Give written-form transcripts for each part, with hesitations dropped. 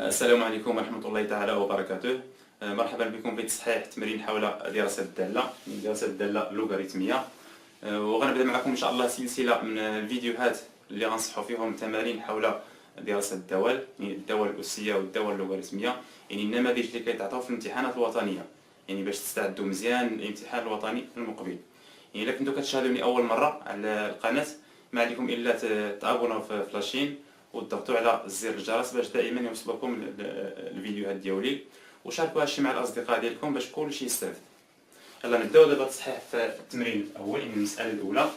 السلام عليكم ورحمة الله تعالى وبركاته. مرحبا بكم في تصحيح تمرين حول دراسة الدالة، دراسة الدالة اللوغاريتمية. وغنبدأ معكم إن شاء الله سلسلة من الفيديوهات اللي غنصحوا فيهم تمارين حول دراسة الدول، يعني الدول الأسية والدول اللوغاريتمية، يعني النماذج اللي كيتعطاو في الامتحانات الوطنية، يعني باش تستعدوا مزيان للامتحان الوطني المقبل. يعني إلا كنتو كتشاهدوني أول مرة على القناة، ما عليكم إلا تابوناو في لاشين وتضغطوا على زر الجرس باش دائما يوصلكم الفيديوهات ديالي، وشاركوا هادشي مع الاصدقاء ديالكم باش كلشي يستافد. يلا نبداو دابا التصحيح في التمرين الاول، يعني المساله الاولى.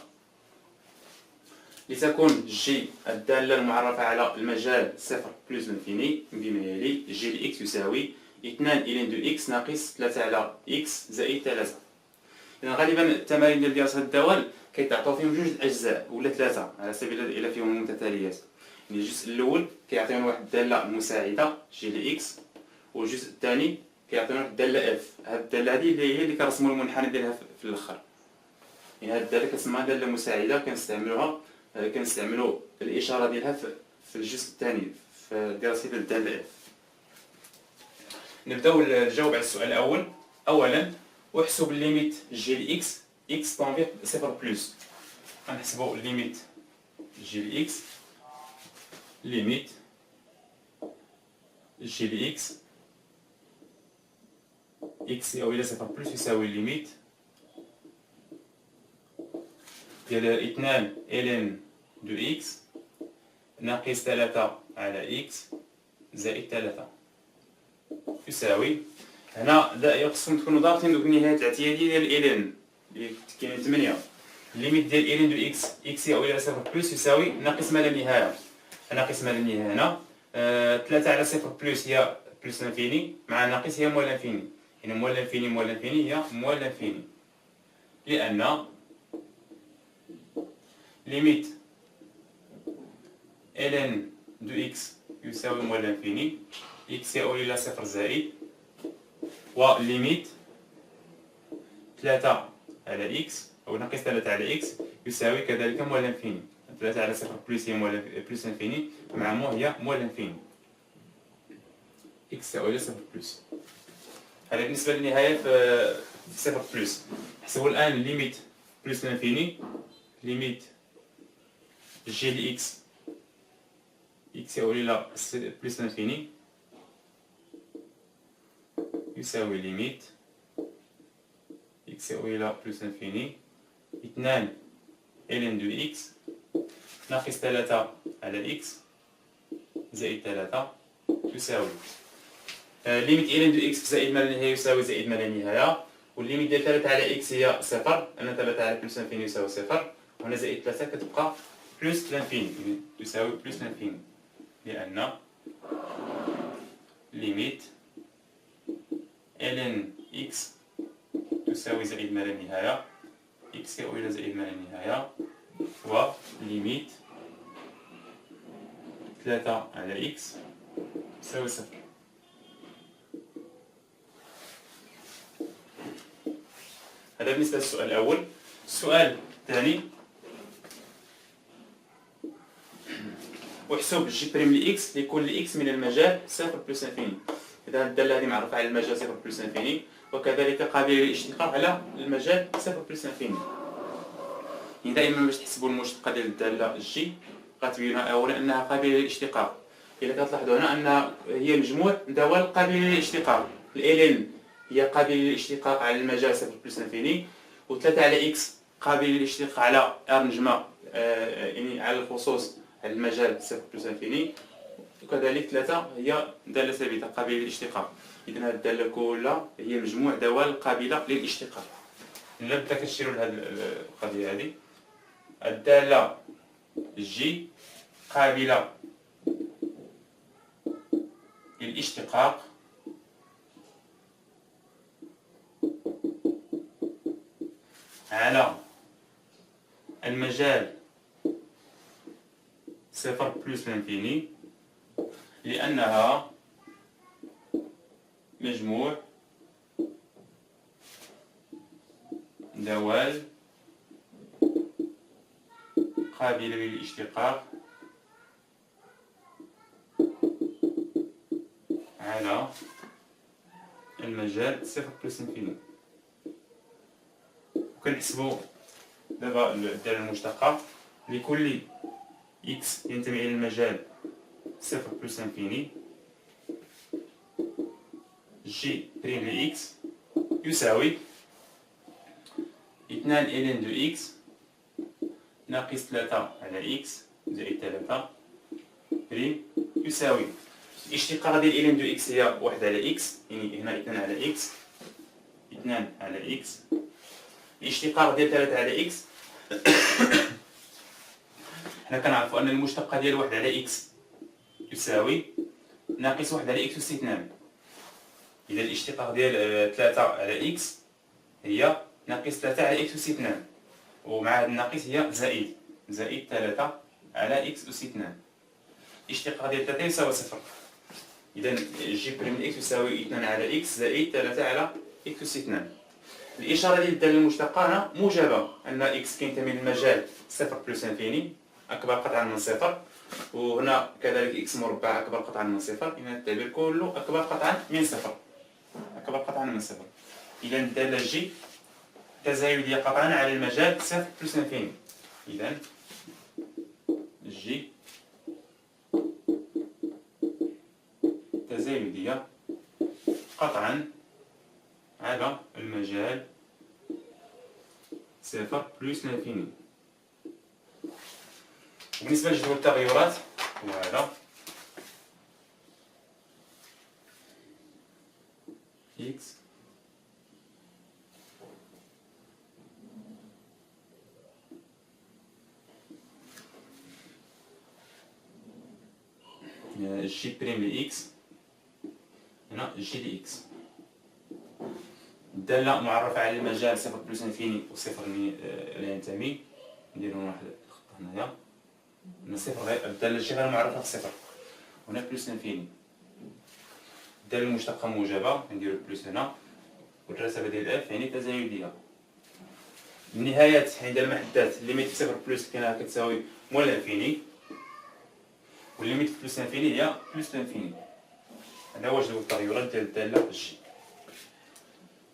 لتكون جي الداله المعرفه على المجال صفر بلس انفيني بما يلي: جي لاكس يساوي 2 الى دو اكس ناقص 3 على اكس زائد 3. اذا غالبا التمارين ديال دراسه الدول كيتعطاو فيهم جوج الاجزاء ولا ثلاثه على سبيل الا فيهم متتاليات. يعني الجزء الاول كيعطينا واحد الداله مساعده جي لاكس، والجزء الثاني كيعطينا واحد الداله اف. هاد الداله هادي هي اللي كنرسموا المنحنى ديالها في الاخر. يعني هاد الداله كتسمى داله مساعده، كنستعملوا الاشاره ديالها في الجزء الثاني في دراسه الداله اف. نبداو نجاوب على السؤال الاول. اولا، احسب الليميت جي لاكس اكس طونفيغ صفر بلس. غنحسبوا الليميت جي لاكس، ليميت جي لاكس اكس او الى صفر بلس يساوي ليميت ديال 2 ln دو اكس ناقص 3 على اكس زائد 3 يساوي. هنا خصكم تكونوا ضابطين دوك النهايات الاعتياديه ديال ln اللي كاينين 8. الليميت ديال ln دو اكس او الى صفر بلس يساوي ناقص ما لا نهايه. ناقص ما لا نهايه هنا 3 على صفر بلس هي بلس لانفيني مع ناقص هي موال لانفيني، يعني موال لانفيني هي موال لانفيني، لأن ليميت ln دو اكس يساوي موال لانفيني اكس يؤول إلى صفر زائد، وليميت 3 على اكس أو ناقص 3 على اكس يساوي كذلك موال لانفيني. 3 على صفر بلس هي بلس لانفيني مع مو هي موال لانفيني اكس يؤول إلى صفر بلس. هذا بالنسبة للنهاية في صفر بلس. نحسبوا الآن ليميت بلس لانفيني، ليميت جي لاكس اكس يؤول إلى بلس لانفيني يساوي ليميت اكس يؤول إلى بلس لانفيني 2 ln دو اكس ناقص 3 على اكس زائد 3 يساوي ليميت ln دو اكس زائد ما لا نهايه يساوي زائد ما لا نهايه، والليميت ديال 3 على اكس هي صفر، لأن 3 على بلس لانفيني يساوي صفر، وهنا زائد 3 كتبقى بلس لانفيني تساوي بلس لانفيني، لأن ليميت ln اكس تساوي زائد ما لا نهايه اكس يؤول إلى زائد ما لا نهايه، وليميت 3 على اكس تساوي صفر. هذا بالنسبة للسؤال الأول. السؤال الثاني: احسب جي بريم لإكس لكل إكس من المجال صفر بلس انفيني. إذا الدالة هذه معروفة على المجال صفر بلس انفيني، وكذلك قابلة للاشتقاق على المجال صفر بلس انفيني. يعني دائما باش تحسبوا المشتقة ديال الدالة جي غتبينوها أولا أنها قابلة للاشتقاق. إلا كتلاحظوا هنا أنها هي مجموع دوال قابلة للاشتقاق. الإلين هي قابلة للاشتقاق على المجال صفر بلس انفيني، و3 على إكس قابلة للاشتقاق على ار نجمة، يعني على الخصوص على المجال صفر بلس انفيني، وكذلك 3 هي دالة ثابتة قابلة للاشتقاق. إذن هذه الدالة كلها هي مجموع دوال قابلة للاشتقاق. إلا بدا كتشيروا لهذه القضية هذه: الدالة جي قابلة للاشتقاق على المجال صفر بلس لانفيني، لأنها مجموع دوال قابلة للاشتقاق على المجال صفر بلس انفيني. وكنحسبو دابا الدالة المشتقة لكل إكس ينتمي إلى المجال صفر بلس انفيني جي بريم لإكس يساوي 2 إلين دو إكس ناقص 3 على إكس زائد 3 بريم يساوي الاشتقاق ديال إلين دو إكس هي 1 على إكس، يعني هنا 2 على إكس، 2 على إكس. الاشتقاق ديال 3 على إكس حنا كنعرفو أن المشتقة ديال 1 على إكس يساوي ناقص 1 على إكس أس 2. إذا الاشتقاق ديال 3 على إكس هي ناقص 3 على إكس أس 2، ومع هذا الناقص هي زائد 3 على إكس أس 2. الاشتقاق ديال 3 يساوي صفر. إذا جي بريم إكس يساوي 2 على إكس زائد 3 على إكس أس 2. الإشارة ديال الدالة المشتقة هنا موجبة، أن إكس كينتمي للمجال صفر بلس انفيني أكبر قطعا من صفر، وهنا كذلك إكس مربع أكبر قطعا من صفر، إذا التعبير كله أكبر قطعا من صفر، أكبر قطعا من صفر. إذا الدالة جي تزايدية قطعا على المجال صفر بلس انفيني. إذا جي تزايدية قطعا على المجال صفر بلس انفيني. بالنسبة لجدول التغيرات هو هذا إكس جي بريم لإكس، هنا جي لإكس. الدالة معرفة على المجال صفر بلس انفيني وصفر لا ينتمي، نديرو واحد الخط هنايا، صفر غير الدالة جي غير معرفة بصفر، هنا بلس انفيني. الدالة المشتقة موجبة نديرو بلس هنا، والرسبة ديال اف يعني تزايدية. النهايات عند المحدات ليميت في صفر بلس كاينة كتساوي موال انفيني، والليميت في بلس انفيني هي بلس انفيني. هذا هو جدول التغيرات ديال الدالة جي.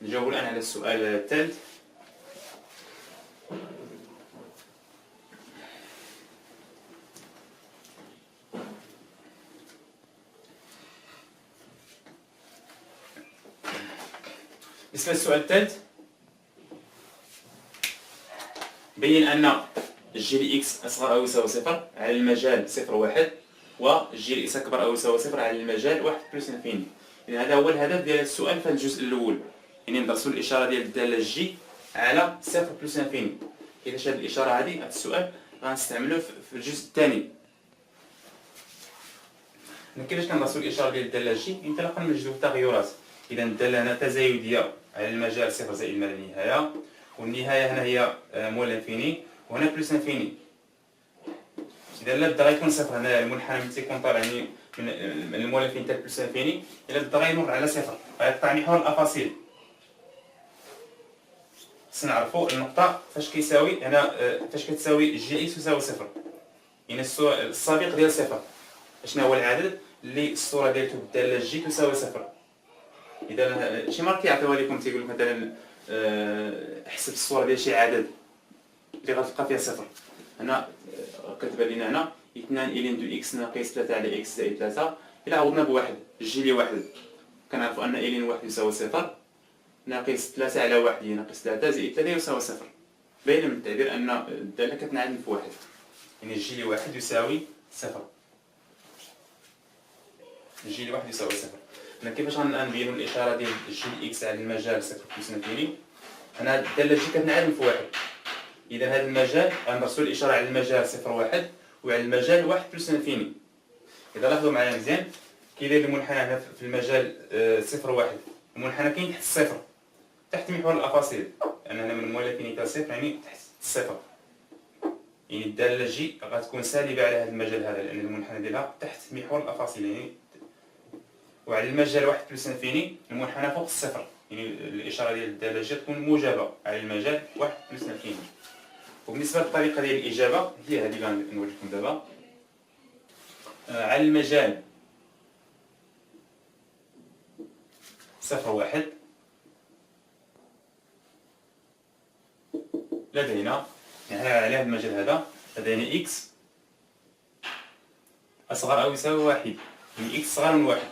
نجاوب الآن على السؤال الثالث. بالنسبة للسؤال الثالث، بين أن جي لإكس أصغر أو يساوي صفر على المجال صفر واحد، وجي لإكس أكبر أو يساوي صفر على المجال واحد بلس انفيني. إذا هذا هو الهدف ديال السؤال في الجزء الأول، يعني ندرسو الإشارة ديال الدالة جي على صفر بلس انفيني. كيفاش هاد الإشارة هادي هاد السؤال غنستعملوه في الجزء الثاني. كيفاش كندرسو الإشارة ديال الدالة جي؟ انطلاقا من جدول التغيرات. إذا الدالة هنا تزايدية على المجال صفر زائد ما لا نهاية، والنهاية هنا هي موال انفيني، وهنا بلس انفيني. إذا لا بدا غيكون صفر، هنا المنحنى ملي تيكون طالع من الموال انفيني حتى بلس انفيني، إلا بدا غيمر على صفر غيقطع محور الأفاصيل. خصنا نعرفو النقطة فاش كيساوي هنا، فاش كتساوي جي إكس يساوي صفر، يعني السابق ديال صفر. شنو هو العدد اللي الصورة ديالته بالدالة جي تساوي صفر؟ إذا شي مرة كيعطيوها لكم تيقول لك مثلا احسب الصورة ديال شي عدد اللي غتلقى فيها صفر. هنا كتبان لينا هنا 2 إلين دو إكس ناقص 3 على إكس زائد 3. إلا عوضنا بواحد جي لي واحد كنعرفو أن إلين واحد يساوي صفر، ناقص 3 على واحد هي ناقص 3 زائد 3 يساوي صفر. باين من التعبير أن الدالة كتنعدم في واحد، يعني جي لي واحد يساوي صفر. جي لي واحد يساوي صفر. هنا كيفاش غنبينو الإشارة ديال جي إكس على المجال صفر بلس انفيني؟ هنا الدالة جي كتنعدم في واحد، إذا هذا المجال غندرسو الإشارة على المجال صفر واحد وعلى المجال واحد بلس انفيني. إذا لاحظوا معايا مزيان، كيداير المنحنى هنا في المجال صفر واحد، المنحنى كاين تحت الصفر، تحت محور الأفاصيل، لأن هنا من موال انفيني حتى صفر يعني تحت الصفر، يعني الدالة جي غتكون سالبة على هذا المجال هذا، لأن المنحنى ديالها تحت محور الأفاصيل يعني. وعلى المجال واحد بلس انفيني المنحنى فوق الصفر، يعني الإشارة ديال الدالة جي تكون موجبة على المجال واحد بلس انفيني. وبالنسبة للطريقة ديال الإجابة هي هذه اللي غنوريكم دابا. على المجال صفر واحد لدينا، يعني على هذا المجال هذا لدينا إكس أصغر أو يساوي واحد، يعني إكس أصغر من واحد.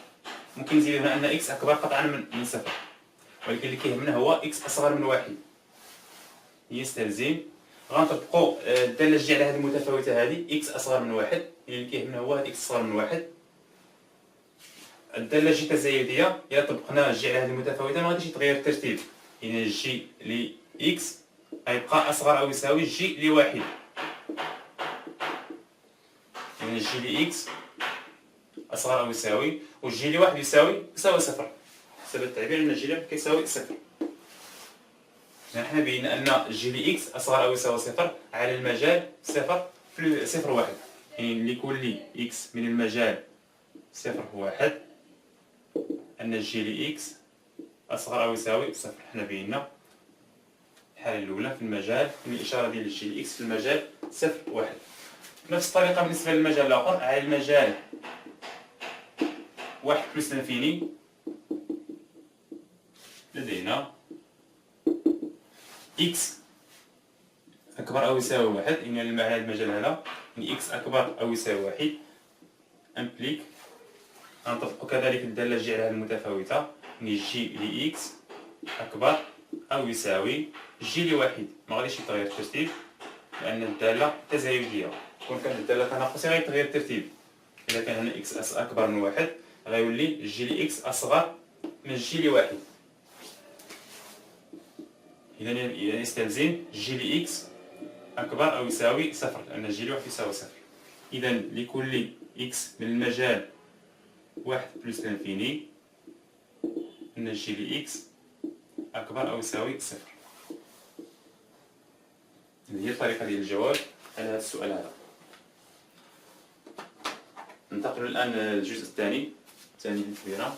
ممكن نزيد هنا أن إكس أكبر قطعا من صفر، ولكن اللي كيهمنا هو إكس أصغر من واحد. يستلزم غنطبقو الدالة الجي على هذه المتفاوتة هذه إكس أصغر من واحد، اللي كيهمنا هو إكس أصغر من واحد. الدالة الجي التزايدية إلا طبقنا الجي على هذه المتفاوتة ما غاديش يتغير الترتيب، يعني الجي لإكس غيبقى أصغر أو يساوي الجي لواحد، يعني الجي لإكس أصغر أو يساوي والجي لواحد يساوي صفر، حسب التعبير أن الجي لواحد كيساوي صفر. يعني حنا بينا أن جي لإكس أصغر أو يساوي صفر على المجال صفر واحد، يعني لكل إكس من المجال صفر واحد أن الجي لإكس أصغر أو يساوي صفر. حنا بينا الحالة الأولى في المجال من الإشارة ديال الجي لإكس في المجال صفر واحد. بنفس الطريقة بالنسبة للمجال الآخر، على المجال واحد بلس لانفيني لدينا إكس أكبر أو يساوي واحد، يعني على المجال هذا يعني إكس أكبر أو يساوي واحد امبليك غنطبقو كذلك الدالة الجي على هذه المتفاوتة، يعني جي لإكس أكبر أو يساوي جي لواحد. ما غاديش يتغير الترتيب لأن الدالة تزايدية، كون كانت الدالة تناقصية غيتغير الترتيب. إذا كان هنا إكس أكبر من واحد غيولي جي لإكس أصغر من جي لواحد. إذا يستلزم جي لإكس أكبر أو يساوي صفر لأن جي لواحد يساوي صفر. إذا لكل إكس من المجال واحد بلس لانفيني أن جي لإكس أكبر أو يساوي صفر. هذه هي الطريقة ديال الجواب على هذا السؤال هذا. ننتقل الآن للجزء الثاني التكبيرة.